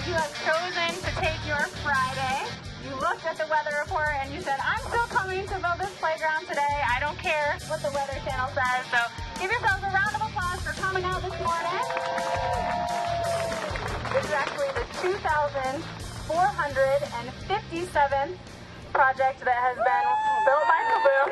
that you have chosen to take your Friday. You looked at the weather report and you said, I'm still coming to build this playground today. I don't care what the Weather Channel says. So give yourselves a round of applause for coming out this morning. This is actually the 2,457th project that has been built by Kaboom.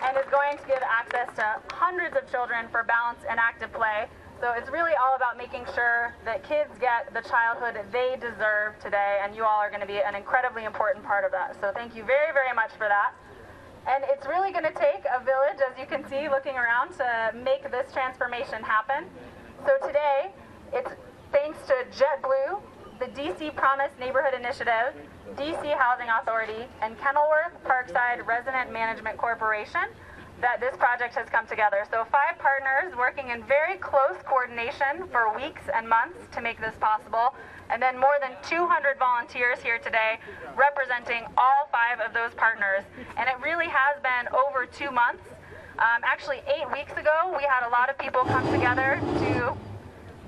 And is going to give access to hundreds of children for balanced and active play. So it's really all about making sure that kids get the childhood they deserve today, and you all are going to be an incredibly important part of that. So thank you very, very much for that. And it's really going to take a village, as you can see looking around, to make this transformation happen. So today, it's thanks to JetBlue, the DC Promise Neighborhood Initiative, DC Housing Authority, and Kenilworth Parkside Resident Management Corporation that this project has come together. So 5 partners working in very close coordination for weeks and months to make this possible, and then more than 200 volunteers here today representing all 5 of those partners. And it really has been over 2 months. Actually 8 weeks ago, we had a lot of people come together to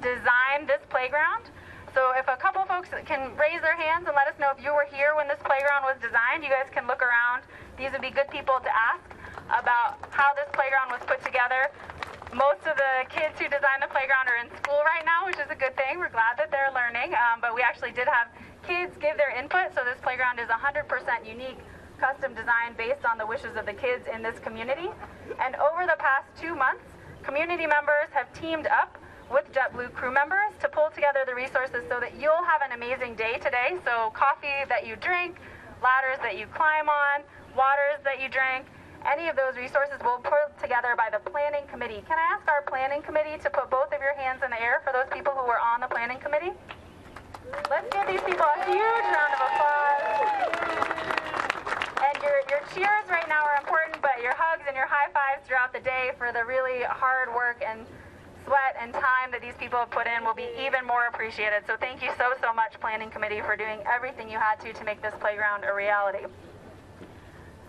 design this playground. So if a couple folks can raise their hands and let us know if you were here when this playground was designed, you guys can look around. These would be good people to ask about how this playground was put together. Most of the kids who designed the playground are in school right now, which is a good thing. We're glad that they're learning, but we actually did have kids give their input, so this playground is 100% unique, custom design based on the wishes of the kids in this community. And over the past 2 months, community members have teamed up with JetBlue crew members to pull together the resources so that you'll have an amazing day today. So coffee that you drink, ladders that you climb on, waters that you drink, any of those resources will put together by the planning committee. Can I ask our planning committee to put both of your hands in the air for those people who were on the planning committee? Let's give these people a huge round of applause. And your cheers right now are important, but your hugs and your high fives throughout the day for the really hard work and sweat and time that these people have put in will be even more appreciated. So thank you so, so much, planning committee, for doing everything you had to make this playground a reality.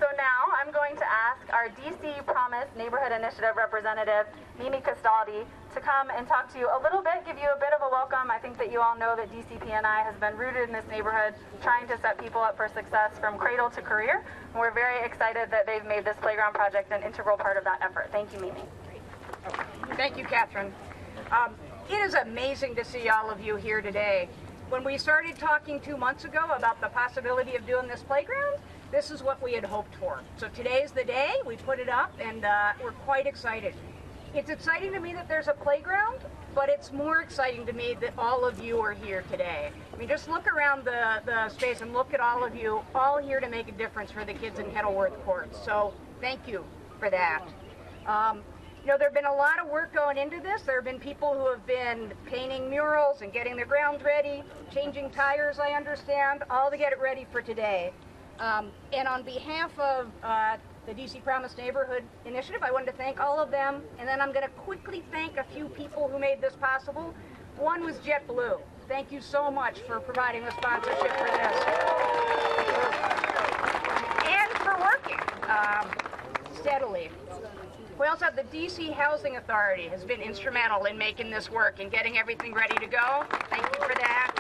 So now I'm going to ask our DC Promise Neighborhood Initiative representative, Mimi Castaldi, to come and talk to you a little bit, give you a bit of a welcome. I think that you all know that DCPNI has been rooted in this neighborhood, trying to set people up for success from cradle to career. And we're very excited that they've made this playground project an integral part of that effort. Thank you, Mimi. Thank you, Kathryn. It is amazing to see all of you here today. When we started talking 2 months ago about the possibility of doing this playground, this is what we had hoped for. So today's the day, we put it up, and we're quite excited. It's exciting to me that there's a playground, but it's more exciting to me that all of you are here today. I mean, just look around the space and look at all of you, all here to make a difference for the kids in Kenilworth Courts. So thank you for that. You know, there have been a lot of work going into this. There have been people who have been painting murals and getting the ground ready, changing tires, I understand, all to get it ready for today. And on behalf of the DC Promise Neighborhood Initiative, I wanted to thank all of them, and then I'm going to quickly thank a few people who made this possible. One was JetBlue. Thank you so much for providing the sponsorship for this. And for working steadily. We also have the DC Housing Authority has been instrumental in making this work and getting everything ready to go. Thank you for that.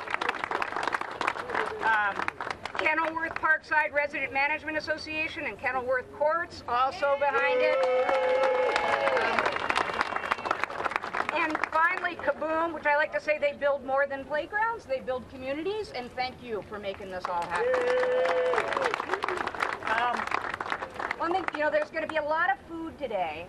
Kenilworth Parkside Resident Management Association and Kenilworth Courts also behind it. And finally, Kaboom, which I like to say they build more than playgrounds, they build communities, and thank you for making this all happen. One thing, you know, there's going to be a lot of food today,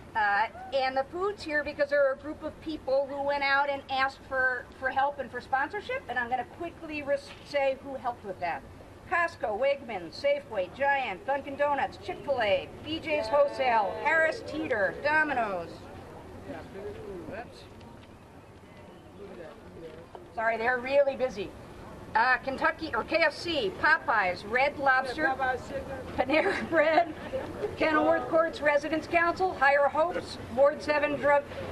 and the food's here because there are a group of people who went out and asked for help and for sponsorship, and I'm going to quickly say who helped with that. Costco, Wegmans, Safeway, Giant, Dunkin' Donuts, Chick-fil-A, BJ's Wholesale, Harris Teeter, Domino's. Sorry, they're really busy. Kentucky, or KFC, Popeyes, Red Lobster, Panera Bread, Kenilworth Courts Residents Council, Higher Hopes, Ward 7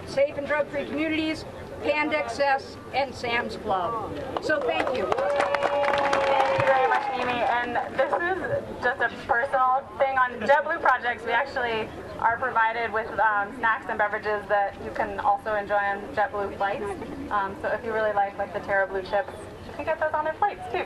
Safe and Drug-Free Communities, Panda Access, and Sam's Club. So thank you. Thank you very much, Amy, and this is just a personal thing. On JetBlue projects, we actually are provided with snacks and beverages that you can also enjoy on JetBlue flights. So if you really like the Terra Blue chips, you can get those on their flights too.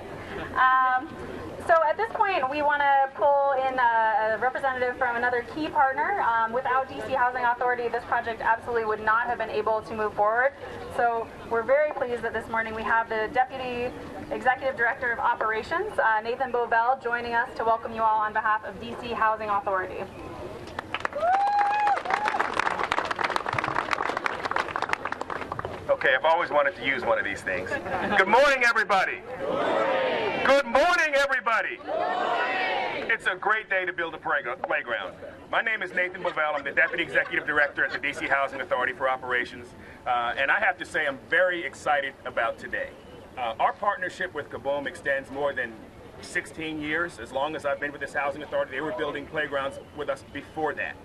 So at this point, we want to pull in a representative from another key partner. Without DC Housing Authority, this project absolutely would not have been able to move forward. So we're very pleased that this morning we have the Deputy Executive Director of Operations, Nathan Bovelle, joining us to welcome you all on behalf of DC Housing Authority. Okay, I've always wanted to use one of these things. Good morning, everybody. Good morning, everybody. It's a great day to build a playground. My name is Nathan Bovelle. I'm the Deputy Executive Director at the DC Housing Authority for Operations. And I have to say I'm very excited about today. Our partnership with Kaboom extends more than 16 years. As long as I've been with this housing authority, they were building playgrounds with us before that.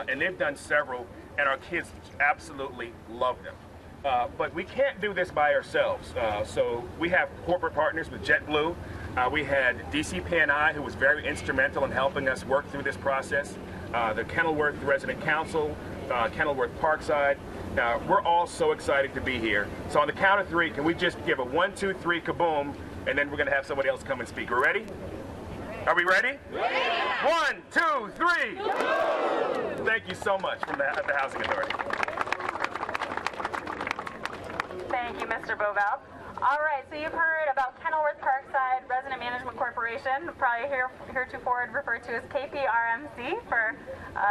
And they've done several, and our kids absolutely love them. But we can't do this by ourselves. So we have corporate partners with JetBlue. We had DCPNI, who was very instrumental in helping us work through this process. The Kenilworth Resident Council, Kenilworth Parkside. We're all so excited to be here. So on the count of three, can we just give a 1, 2, 3 kaboom, and then we're going to have somebody else come and speak. We're ready? Are we ready? Ready! 1, 2, 3! Thank you so much from the Housing Authority. Thank you, Mr. Bovelle. All right, so you've heard about Kenilworth Parkside Resident Management Corporation, probably heretofore referred to as KPRMC for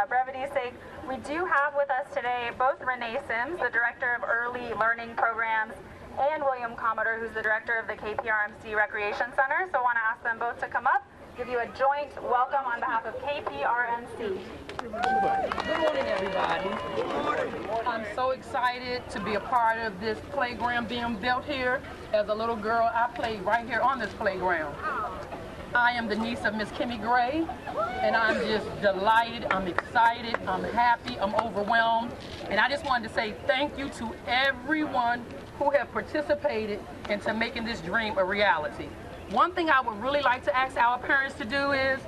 brevity's sake. We do have with us today both Rene Sims, the Director of Early Learning Programs, and William Commodore, who's the Director of the KPRMC Recreation Center. So I want to ask them both to come up, give you a joint welcome on behalf of KPRMC. Good morning, everybody. I'm so excited to be a part of this playground being built here. As a little girl, I played right here on this playground. I am the niece of Miss Kimmy Gray, and I'm just delighted, I'm excited, I'm happy, I'm overwhelmed. And I just wanted to say thank you to everyone who have participated into making this dream a reality. One thing I would really like to ask our parents to do is,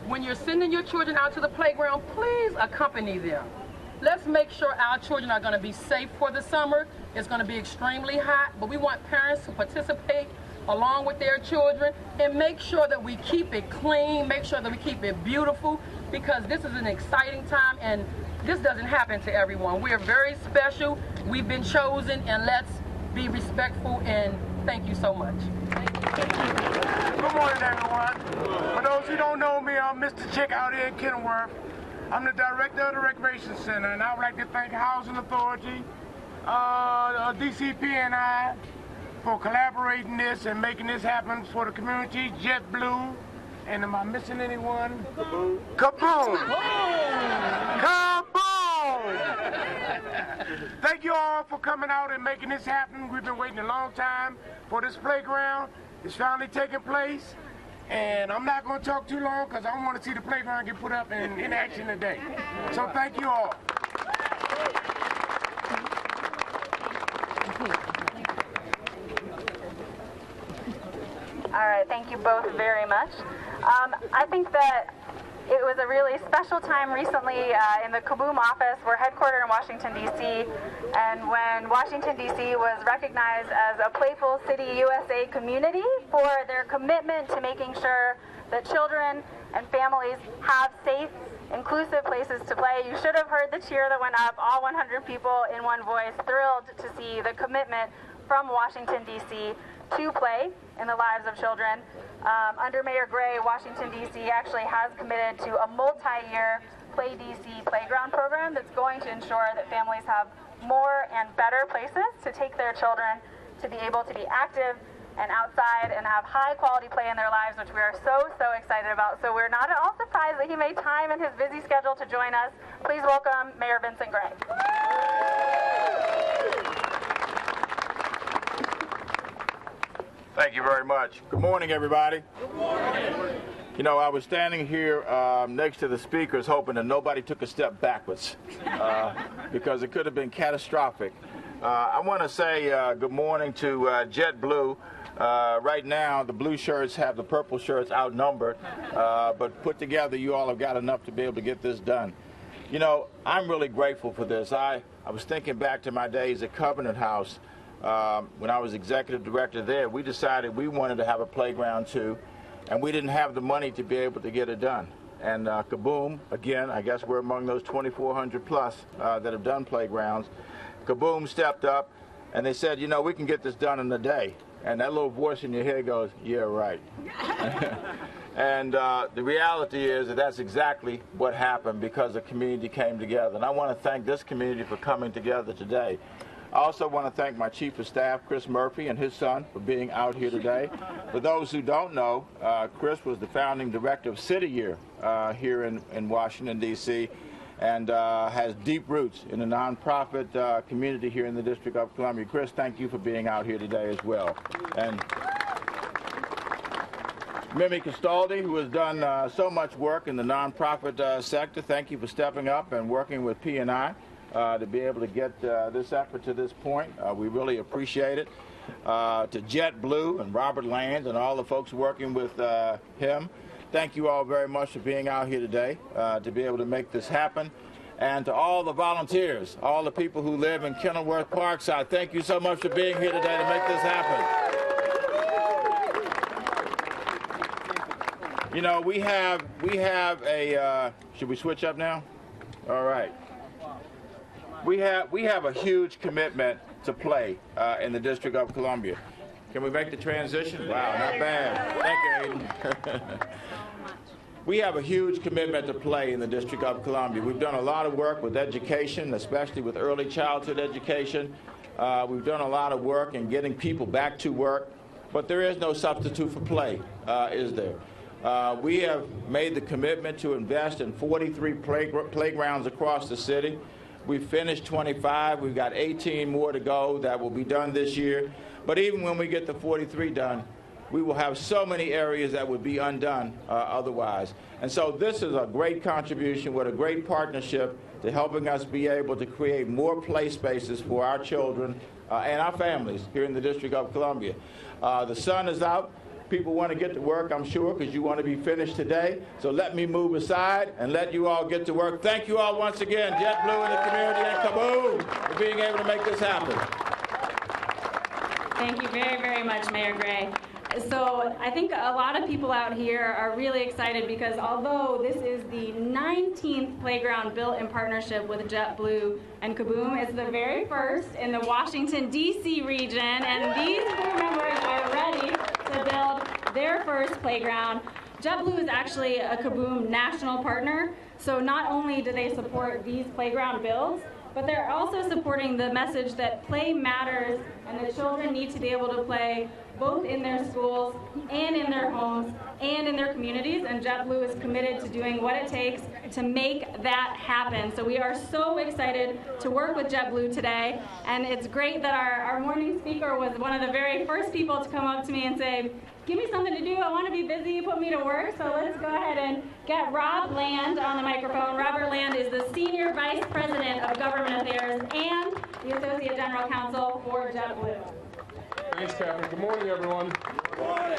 when you're sending your children out to the playground, please accompany them. Let's make sure our children are going to be safe for the summer. It's going to be extremely hot, but we want parents to participate along with their children and make sure that we keep it clean, make sure that we keep it beautiful, because this is an exciting time and this doesn't happen to everyone. We're very special. We've been chosen, and let's be respectful, and thank you so much. Good morning, everyone. For those who don't know me, I'm Mr. Chick out here in Kenilworth. I'm the director of the Recreation Center, and I would like to thank Housing Authority, DCPNI, for collaborating this and making this happen for the community, JetBlue, and am I missing anyone? Kaboom. Kaboom! Kaboom! Thank you all for coming out and making this happen. We've been waiting a long time for this playground. It's finally taking place, and I'm not going to talk too long because I want to see the playground get put up in action today. So thank you all. All right, thank you both very much. I think that it was a really special time recently in the Kaboom office. We're headquartered in Washington, D.C., and when Washington, D.C. was recognized as a Playful City USA community for their commitment to making sure that children and families have safe, inclusive places to play. You should have heard the cheer that went up, all 100 people in one voice, thrilled to see the commitment from Washington, D.C. to play in the lives of children. Under Mayor Gray, Washington, D.C. actually has committed to a multi-year Play DC playground program that's going to ensure that families have more and better places to take their children to be able to be active and outside and have high quality play in their lives, which we are so excited about. So we're not at all surprised that he made time in his busy schedule to join us. Please welcome Mayor Vincent Gray. Thank you very much. Good morning, everybody. Good morning. You know, I was standing here next to the speakers hoping that nobody took a step backwards because it could have been catastrophic. I want to say good morning to JetBlue. Right now, the blue shirts have the purple shirts outnumbered, but put together, you all have got enough to be able to get this done. You know, I'm really grateful for this. I was thinking back to my days at Covenant House. When I was executive director there, we decided we wanted to have a playground too, and we didn't have the money to be able to get it done. And Kaboom, again, I guess we're among those 2,400 plus that have done playgrounds. Kaboom stepped up, and they said, you know, we can get this done in a day. And that little voice in your head goes, yeah, right. And the reality is that that's exactly what happened because the community came together. And I want to thank this community for coming together today. I also want to thank my Chief of Staff, Chris Murphy, and his son for being out here today. For those who don't know, Chris was the founding director of City Year here in Washington, D.C., and has deep roots in the nonprofit community here in the District of Columbia. Chris, thank you for being out here today as well. And Mimi Castaldi, who has done so much work in the nonprofit sector, thank you for stepping up and working with P&I. To be able to get this effort to this point. We really appreciate it. To JetBlue and Robert Land and all the folks working with him, thank you all very much for being out here today to be able to make this happen. And to all the volunteers, all the people who live in Kenilworth, Parkside, thank you so much for being here today to make this happen. You know, we have a, should we switch up now? All right. We have a huge commitment to play in the District of Columbia. Can we make the transition? Wow, not bad. Thank you, Aiden. We have a huge commitment to play in the District of Columbia. We've done a lot of work with education, especially with early childhood education. We've done a lot of work in getting people back to work, but there is no substitute for play, is there? We have made the commitment to invest in 43 playgrounds across the city. We've finished 25. We've got 18 more to go that will be done this year. But even when we get the 43 done, we will have so many areas that would be undone otherwise. And so this is a great contribution with a great partnership to helping us be able to create more play spaces for our children and our families here in the District of Columbia. The sun is out. People want to get to work, I'm sure, because you want to be finished today. So let me move aside and let you all get to work. Thank you all once again, JetBlue and the community and Kaboom, for being able to make this happen. Thank you very, very much, Mayor Gray. So I think a lot of people out here are really excited because although this is the 19th playground built in partnership with JetBlue and Kaboom, it's the very first in the Washington, D.C. region, and these crew members are ready to build their first playground. JetBlue is actually a Kaboom national partner, so not only do they support these playground builds, but they're also supporting the message that play matters and that children need to be able to play both in their schools and in their homes and in their communities, and JetBlue is committed to doing what it takes to make that happen. So we are so excited to work with JetBlue today, and it's great that our morning speaker was one of the very first people to come up to me and say, give me something to do, I want to be busy, put me to work. So let's go ahead and get Rob Land on the microphone. Robert Land is the Senior Vice President of Government Affairs and the Associate General Counsel for JetBlue. Thanks, Kathryn. Good morning, everyone. Good morning.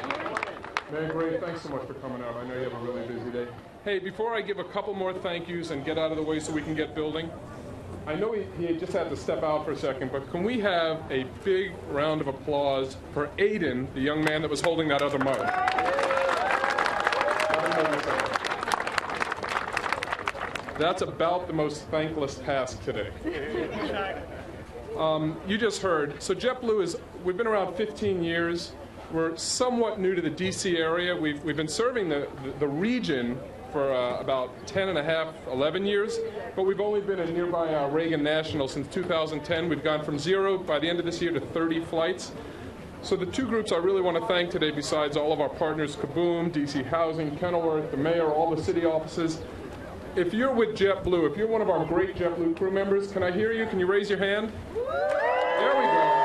Man, great. Thanks so much for coming out. I know you have a really busy day. Hey, before I give a couple more thank yous and get out of the way so we can get building, I know he just had to step out for a second, but can we have a big round of applause for Aiden, the young man that was holding that other mug? That's about the most thankless task today. You just heard. So JetBlue we've been around 15 years. We're somewhat new to the D.C. area. We've been serving the region for about 10 and a half, 11 years, but we've only been in nearby Reagan National since 2010. We've gone from 0 by the end of this year to 30 flights. So the two groups I really want to thank today, besides all of our partners, Kaboom, DC Housing, Kenilworth, the mayor, all the city offices. If you're with JetBlue, if you're one of our great JetBlue crew members, can I hear you? Can you raise your hand? There we go.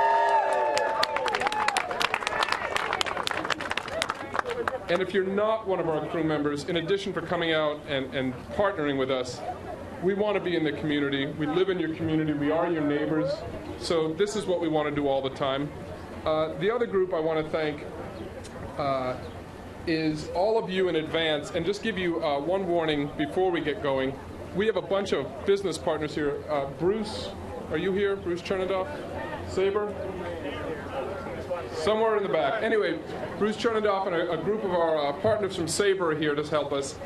And if you're not one of our crew members, in addition for coming out and partnering with us, we want to be in the community. We live in your community. We are your neighbors. So this is what we want to do all the time. The other group I want to thank is all of you in advance, and just give you one warning before we get going. We have a bunch of business partners here. Bruce, are you here? Bruce Chernendoff? Sabre? Somewhere in the back. Anyway, Bruce Chernendoff and a group of our partners from Sabre are here to help us.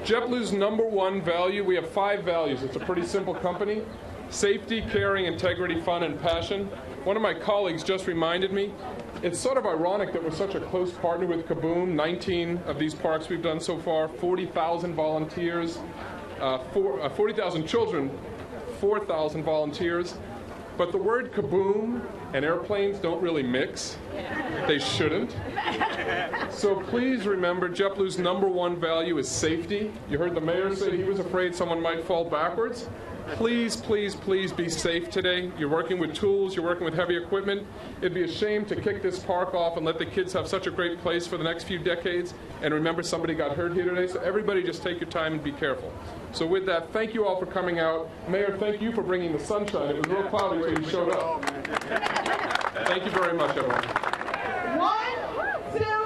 JetBlue's #1 value, we have 5 values. It's a pretty simple company. Safety, caring, integrity, fun, and passion. One of my colleagues just reminded me, it's sort of ironic that we're such a close partner with Kaboom. 19 of these parks we've done so far, 40,000 volunteers, 40,000 children, 4,000 volunteers. But the word Kaboom and airplanes don't really mix. They shouldn't. So please remember, JetBlue's #1 value is safety. You heard the mayor say he was afraid someone might fall backwards. Please, please, please be safe today. You're working with tools, you're working with heavy equipment. It'd be a shame to kick this park off and let the kids have such a great place for the next few decades. And remember, somebody got hurt here today, so everybody just take your time and be careful. So with that, thank you all for coming out. Mayor, thank you for bringing the sunshine. It was real cloudy until you showed up. Thank you very much, everyone. 1, 2,